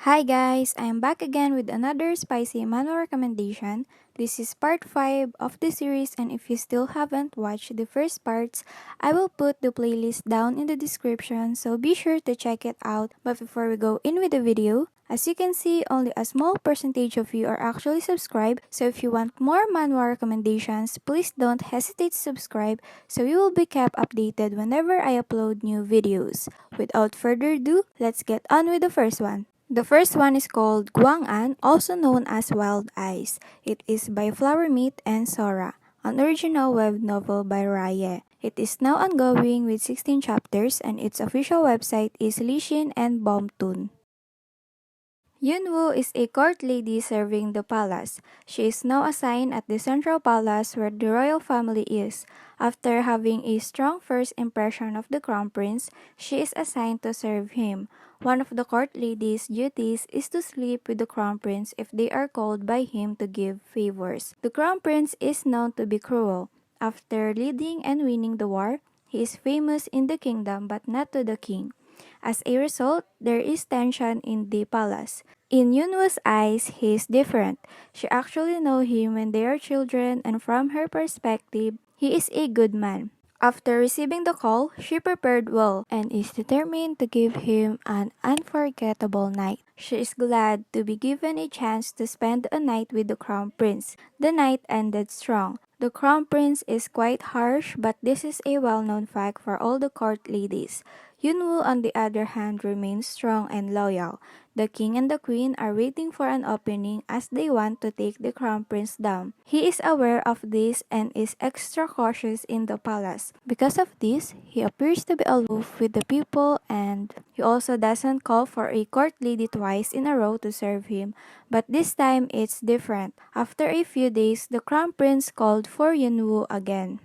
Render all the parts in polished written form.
Hi guys, I'm back again with another spicy manhwa recommendation. This is part 5 of the series, and if you still haven't watched the first parts, I will put the playlist down in the description, so be sure to check it out. But before we go in with the video, as you can see, only a small percentage of you are actually subscribed, so if you want more manhwa recommendations, please don't hesitate to subscribe so you will be kept updated whenever I upload new videos. Without further ado, let's get on with the first one. The first one is called Gwang-an, also known as Wild Eyes. It is by Flower Meat and Sora, an original web novel by Rye. It is now ongoing with 16 chapters and its official website is Lishin and Webtoon. Yunwoo is a court lady serving the palace. She is now assigned at the central palace where the royal family is. After having a strong first impression of the crown prince, she is assigned to serve him. One of the court lady's duties is to sleep with the crown prince if they are called by him to give favors. The crown prince is known to be cruel. After leading and winning the war, he is famous in the kingdom but not to the king. As a result, there is tension in the palace. In Yunwoo's eyes, he is different. She actually knows him when they are children, and from her perspective, he is a good man. After receiving the call, she prepared well and is determined to give him an unforgettable night. She is glad to be given a chance to spend a night with the crown prince. The night ended strong. The crown prince is quite harsh, but this is a well-known fact for all the court ladies. Yunwoo, on the other hand, remains strong and loyal. The king and the queen are waiting for an opening as they want to take the crown prince down. He is aware of this and is extra cautious in the palace. Because of this, he appears to be aloof with the people, and he also doesn't call for a court lady twice in a row to serve him. But this time it's different. After a few days, the crown prince called for Yunwoo again.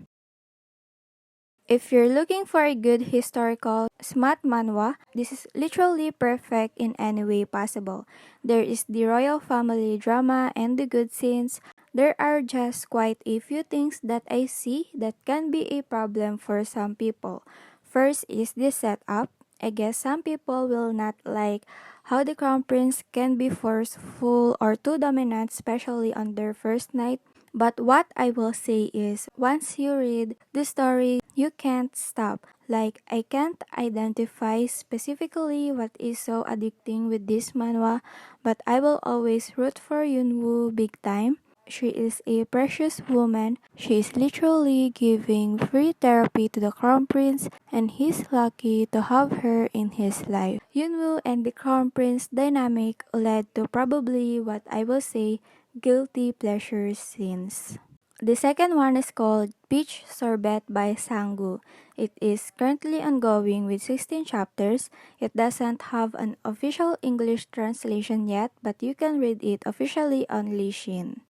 If you're looking for a good historical smut manhwa, this is literally perfect in any way possible. There is the royal family drama and the good scenes. There are just quite a few things that I see that can be a problem for some people. First is the setup. I guess some people will not like how the crown prince can be forceful or too dominant, especially on their first night. But what I will say is, once you read the story, you can't stop. Like, I can't identify specifically what is so addicting with this manhwa, but I will always root for Yunwoo big time. She is a precious woman. She is literally giving free therapy to the crown prince, and he's lucky to have her in his life. Yunwoo and the crown prince dynamic led to probably what I will say guilty pleasure scenes. The second one is called Peach Sorbet by Sanggu. It is currently ongoing with 16 chapters. It doesn't have an official English translation yet, but you can read it officially on Lishin.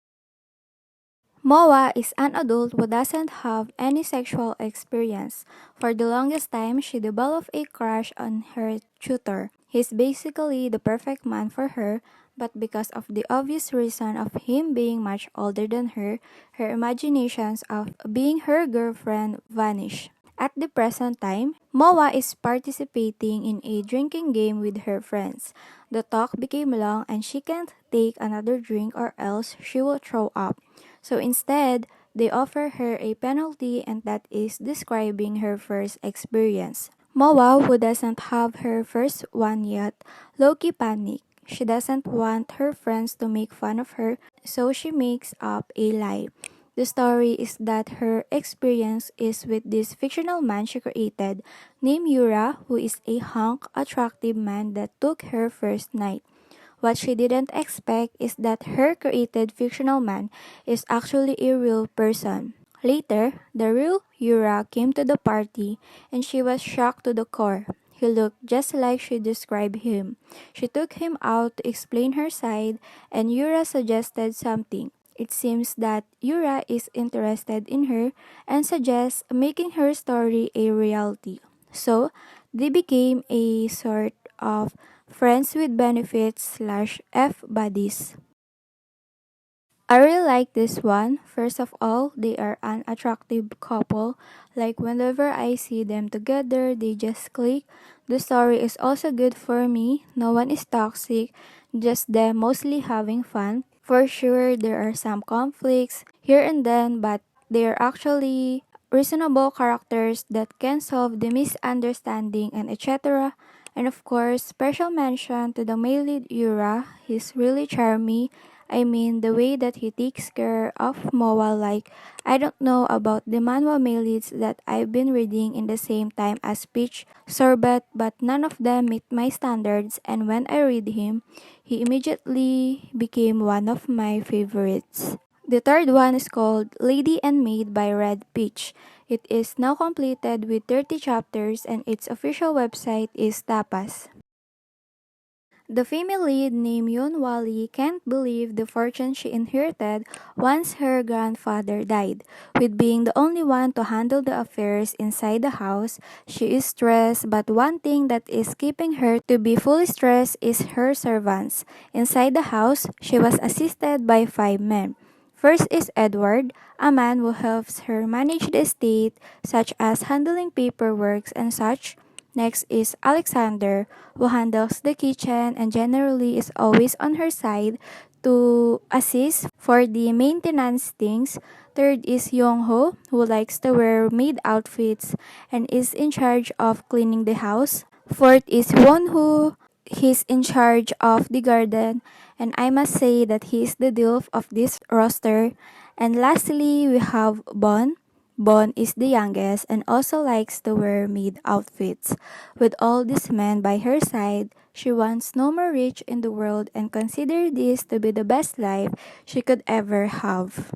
Moa is an adult who doesn't have any sexual experience. For the longest time, she developed a crush on her tutor. He's basically the perfect man for her, but because of the obvious reason of him being much older than her, her imaginations of being her girlfriend vanish. At the present time, Moa is participating in a drinking game with her friends. The talk became long and she can't take another drink or else she will throw up. So instead, they offer her a penalty, and that is describing her first experience. Moa, who doesn't have her first one yet, low-key panic. She doesn't want her friends to make fun of her, so she makes up a lie. The story is that her experience is with this fictional man she created named Yura, who is a hunk, attractive man that took her first night. What she didn't expect is that her created fictional man is actually a real person. Later, the real Yura came to the party and she was shocked to the core. He looked just like she described him. She took him out to explain her side, and Yura suggested something. It seems that Yura is interested in her and suggests making her story a reality. So, they became a sort of friends with benefits slash F buddies. I really like this one. First of all, they are an attractive couple. Like whenever I see them together, they just click. The story is also good for me. No one is toxic, just them mostly having fun. For sure, there are some conflicts here and then, but they are actually reasonable characters that can solve the misunderstanding and etc. And of course, special mention to the male lead Yura. He's really charming. I mean, the way that he takes care of Moa, like, I don't know about the manhwa male leads that I've been reading in the same time as Peach, Sorbet, but none of them meet my standards, and when I read him, he immediately became one of my favorites. The third one is called Lady and Maid by Red Peach. It is now completed with 30 chapters and its official website is Tapas. The female lead named Yoon Wally can't believe the fortune she inherited once her grandfather died. With being the only one to handle the affairs inside the house, she is stressed, but one thing that is keeping her to be fully stressed is her servants. Inside the house, she was assisted by 5 men. First is Edward, a man who helps her manage the estate, such as handling paperwork and such. Next is Alexander, who handles the kitchen and generally is always on her side to assist for the maintenance things. Third is Yongho, who likes to wear maid outfits and is in charge of cleaning the house. Fourth is Wonho, he's in charge of the garden, and I must say that he is the DILF of this roster. And lastly, we have Bon. Bon is the youngest and also likes to wear maid outfits. With all these men by her side, she wants no more rich in the world and consider this to be the best life she could ever have.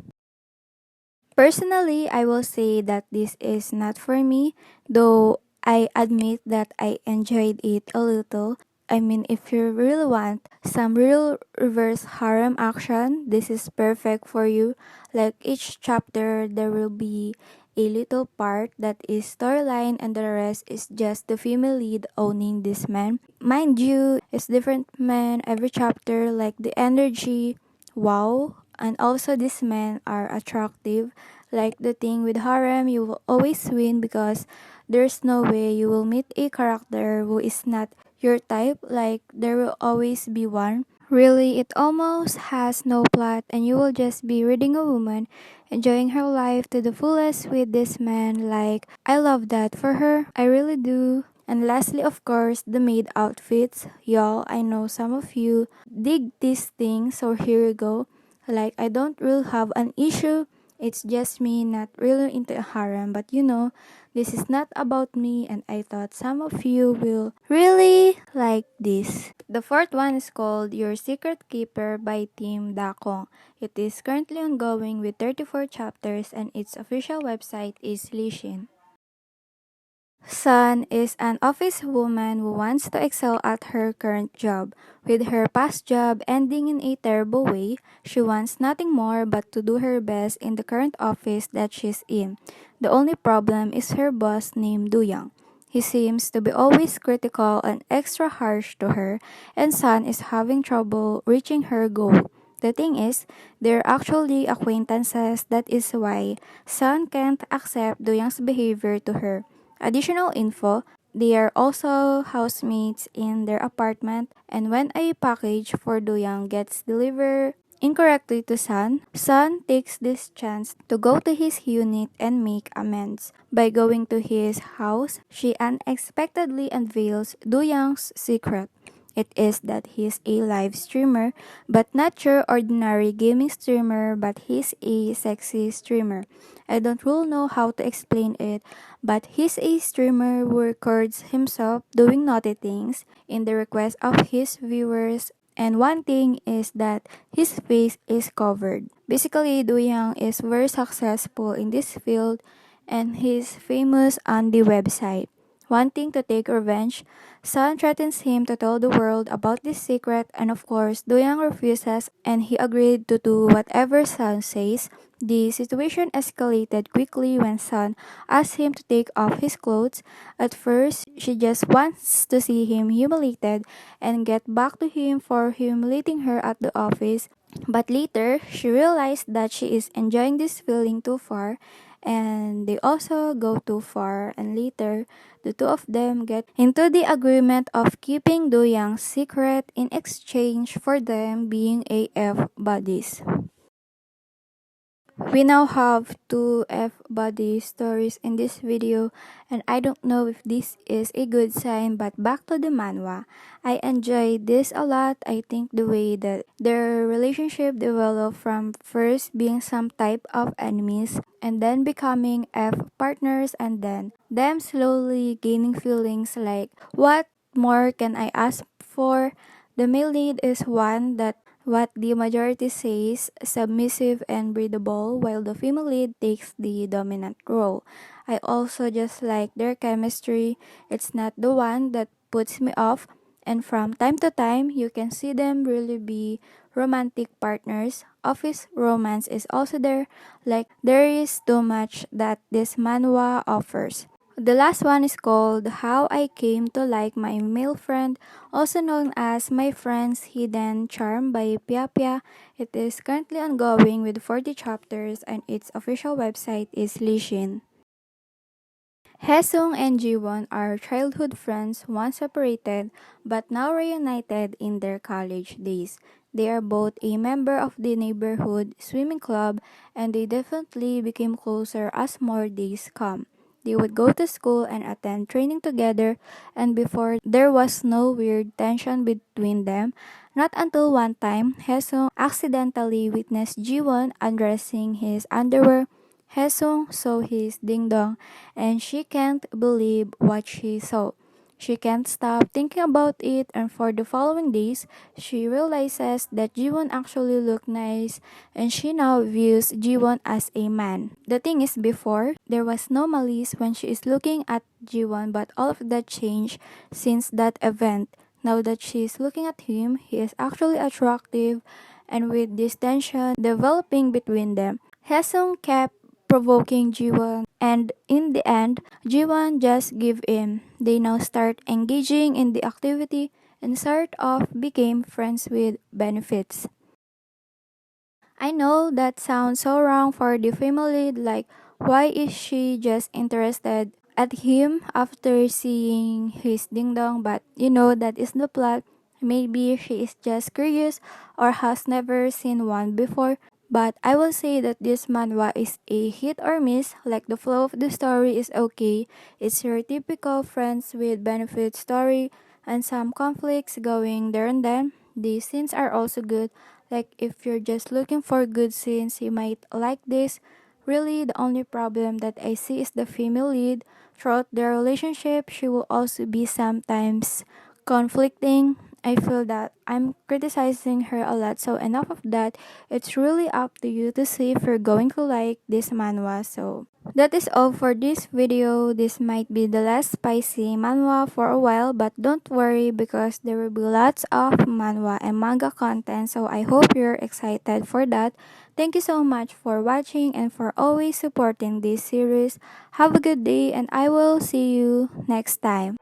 Personally, I will say that this is not for me, though I admit that I enjoyed it a little. I mean, if you really want some real reverse harem action, this is perfect for you. Like each chapter, there will be a little part that is storyline and the rest is just the female lead owning this man. Mind you, it's different men every chapter, like the energy, wow. And also these men are attractive. Like the thing with harem, you will always win because there's no way you will meet a character who is not your type. Like there will always be one. Really, it almost has no plot and you will just be reading a woman enjoying her life to the fullest with this man. Like I love that for her. I really do. And lastly, of course, the maid outfits. Y'all, I know some of you dig these things, so here you go. Like, I don't really have an issue. It's just me not really into a harem. But this is not about me, and I thought some of you will really like this. The fourth one is called Your Secret Keeper by Team Dakong. It is currently ongoing with 34 chapters, and its official website is Lishin. Sun is an office woman who wants to excel at her current job. With her past job ending in a terrible way, she wants nothing more but to do her best in the current office that she's in. The only problem is her boss named Duyang. He seems to be always critical and extra harsh to her, and Sun is having trouble reaching her goal. The thing is, they're actually acquaintances. That is why Sun can't accept Duyang's behavior to her. Additional info, they are also housemates in their apartment, and when a package for Duyang gets delivered incorrectly to Sun takes this chance to go to his unit and make amends. By going to his house, she unexpectedly unveils Duyang's secret. It is that he's a live streamer, but not your ordinary gaming streamer, but he's a sexy streamer. I don't really know how to explain it, but he's a streamer who records himself doing naughty things in the request of his viewers, and one thing is that his face is covered. Basically, Duyang is very successful in this field and he's famous on the website. Wanting to take revenge, Sun threatens him to tell the world about this secret, and of course, Duyang refuses and he agreed to do whatever Sun says. The situation escalated quickly when Sun asked him to take off his clothes. At first, she just wants to see him humiliated and get back to him for humiliating her at the office. But later, she realized that she is enjoying this feeling too far and they also go too far, and later the two of them get into the agreement of keeping Do Young's secret in exchange for them being AF buddies. We now have two F body stories in this video, and I don't know if this is a good sign, but back to the manhwa. I enjoyed this a lot. I think the way that their relationship developed from first being some type of enemies and then becoming F partners, and then them slowly gaining feelings like what more can I ask for? The male lead is one that what the majority says, submissive and breathable, while the female lead takes the dominant role. I also just like their chemistry. It's not the one that puts me off, and from time to time, you can see them really be romantic partners. Office romance is also there, like there is too much that this manhwa offers. The last one is called How I Came to Like My Male Friend, also known as My Friend's Hidden Charm by Pia Pia. It is currently ongoing with 40 chapters and its official website is Lishin. Haesung and Jiwon are childhood friends once separated but now reunited in their college days. They are both a member of the neighborhood swimming club and they definitely became closer as more days come. They would go to school and attend training together, and before there was no weird tension between them. Not until one time, Haesung accidentally witnessed Jiwon undressing his underwear. Haesung saw his ding dong and she can't believe what she saw. She can't stop thinking about it, and for the following days, she realizes that Jiwon actually looked nice, and she now views Jiwon as a man. The thing is, before, there was no malice when she is looking at Jiwon, but all of that changed since that event. Now that she is looking at him, he is actually attractive, and with this tension developing between them, Haesung kept provoking Jiwon, and in the end, Jiwon just gave in. They now start engaging in the activity and sort of became friends with benefits. I know that sounds so wrong for the family, like why is she just interested at him after seeing his ding dong, but that is the plot. Maybe she is just curious or has never seen one before. But I will say that this manhwa is a hit or miss, like the flow of the story is okay. It's your typical friends with benefit story and some conflicts going there and then. The scenes are also good. Like if you're just looking for good scenes, you might like this. Really, the only problem that I see is the female lead. Throughout their relationship, she will also be sometimes conflicting. I feel that I'm criticizing her a lot, so enough of that. It's really up to you to see if you're going to like this manhwa. So that is all for this video. This might be the last spicy manhwa for a while, but don't worry because there will be lots of manhwa and manga content, so I hope you're excited for that. Thank you so much for watching and for always supporting this series. Have a good day and I will see you next time.